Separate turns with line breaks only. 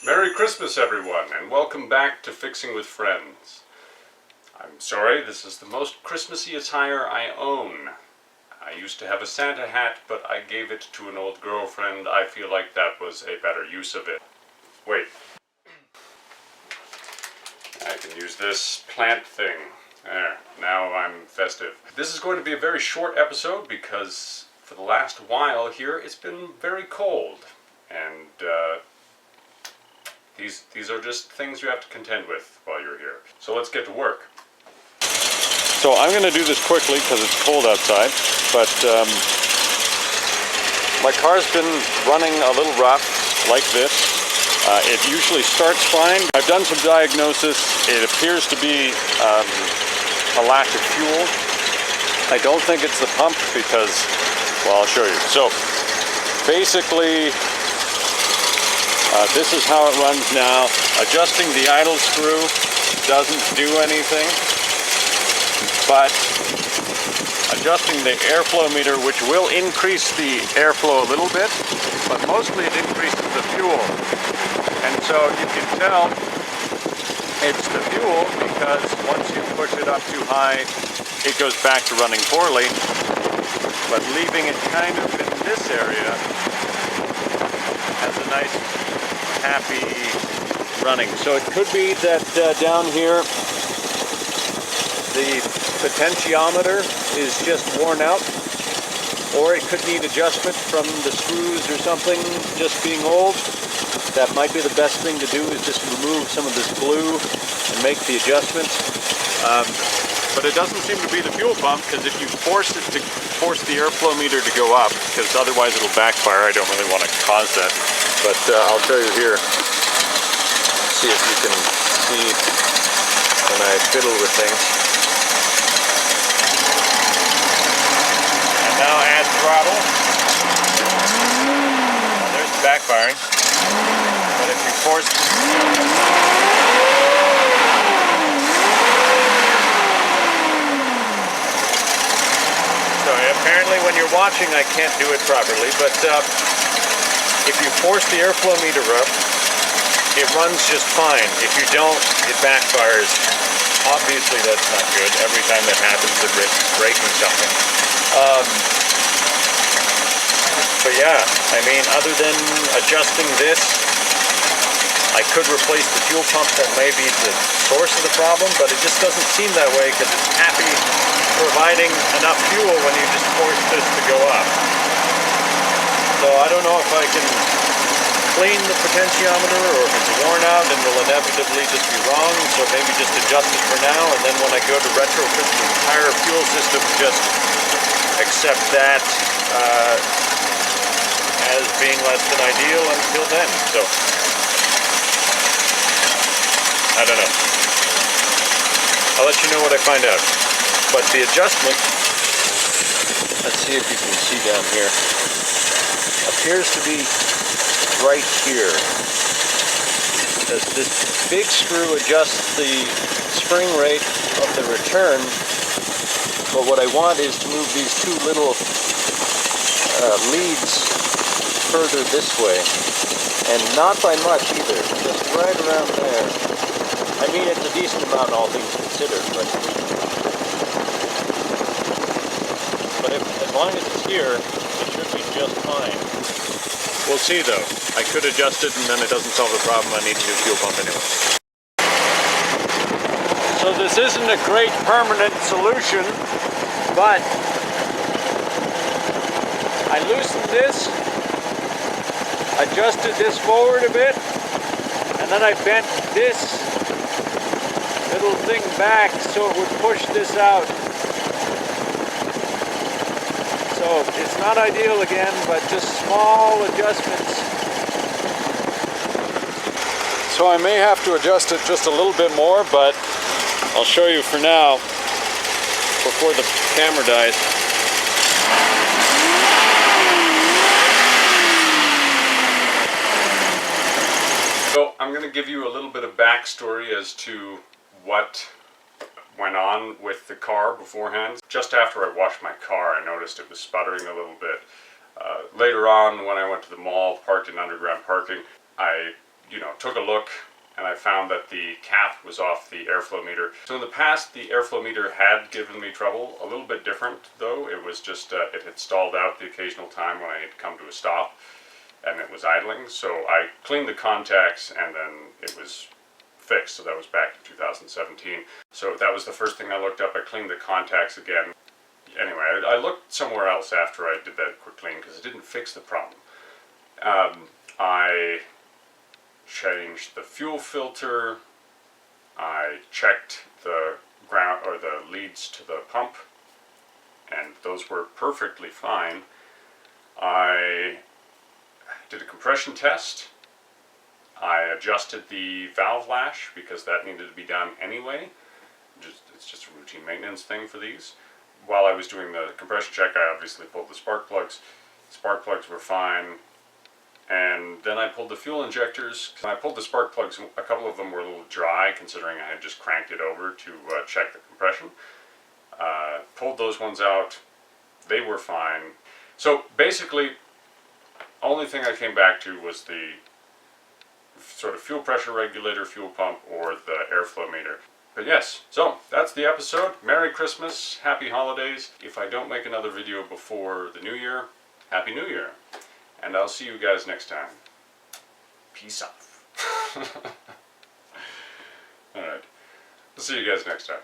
Merry Christmas, everyone, and welcome back to Fixing with Friends. I'm sorry, this is the most Christmassy attire I own. I used to have a Santa hat, but I gave it to an old girlfriend. I feel like that was a better use of it. Wait. I can use this plant thing. There, now I'm festive. This is going to be a very short episode because for the last while here it's been very cold. And these are just things you have to contend with while you're here. So let's get to work. So I'm going to do this quickly because it's cold outside, but my car's been running a little rough like this. It usually starts fine. I've done some diagnosis. It appears to be a lack of fuel. I don't think it's the pump because, well, I'll show you. So basically, this is how it runs now. Adjusting the idle screw doesn't do anything, but adjusting the airflow meter, which will increase the airflow a little bit, but mostly it increases the fuel. And so you can tell it's the fuel because once you push it up too high, it goes back to running poorly. But leaving it kind of in this area has a nice, happy running. So it could be that down here, the potentiometer is just worn out, or it could need adjustment from the screws or something just being old. That might be the best thing to do, is just remove some of this glue and make the adjustments. But it doesn't seem to be the fuel pump, because if you force the airflow meter to go up, because otherwise it'll backfire. I don't really want to cause that, but I'll show you here. See if you can see when I fiddle with things. And now add throttle. Well, there's the backfiring. But if you force... So apparently when you're watching I can't do it properly, but if you force the airflow meter up, it runs just fine. If you don't, it backfires. Obviously that's not good. Every time that happens it risks breaking something. But yeah, I mean, other than adjusting this, I could replace the fuel pump. That may be the source of the problem, but it just doesn't seem that way because it's happy providing enough fuel when you just force this to go up. So I don't know if I can clean the potentiometer or if it's worn out and will inevitably just be wrong, so maybe just adjust it for now, and then when I go to retrofit the entire fuel system, just accept that as being less than ideal until then. So I don't know. I'll let you know what I find out. But the adjustment, let's see if you can see down here, appears to be right here. This big screw adjusts the spring rate of the return, but what I want is to move these two little leads further this way, and not by much either, just right around there. I mean, it's a decent amount all things considered, but as long as it's here, it should be just fine. We'll see though. I could adjust it and then it doesn't solve the problem. I need a new fuel pump anyway. So this isn't a great permanent solution, but I loosened this, adjusted this forward a bit, and then I bent this little thing back so it would push this out. So it's not ideal again, but just small adjustments. So I may have to adjust it just a little bit more, but I'll show you for now before the camera dies. So I'm going to give you a little bit of backstory as to what went on with the car beforehand. Just after I washed my car, I noticed it was sputtering a little bit. Later on, when I went to the mall, parked in underground parking, I took a look, and I found that the cap was off the airflow meter. So in the past, the airflow meter had given me trouble. A little bit different though. It was just, it had stalled out the occasional time when I had come to a stop and it was idling. So I cleaned the contacts and then it was fixed. So that was back in 2017. So that was the first thing I looked up. I cleaned the contacts again. Anyway, I looked somewhere else after I did that quick clean because it didn't fix the problem. I changed the fuel filter. I checked the ground or the leads to the pump, and those were perfectly fine. I did a compression test. I adjusted the valve lash because that needed to be done anyway. It's just a routine maintenance thing for these. While I was doing the compression check, I obviously pulled the spark plugs. Spark plugs were fine. And then I pulled the fuel injectors. When I pulled the spark plugs, a couple of them were a little dry considering I had just cranked it over to check the compression. Pulled those ones out. They were fine. So basically, only thing I came back to was the sort of fuel pressure regulator, fuel pump, or the airflow meter. But yes, so that's the episode. Merry Christmas, Happy Holidays. If I don't make another video before the New Year, Happy New Year. And I'll see you guys next time. Peace off. Alright. I'll see you guys next time.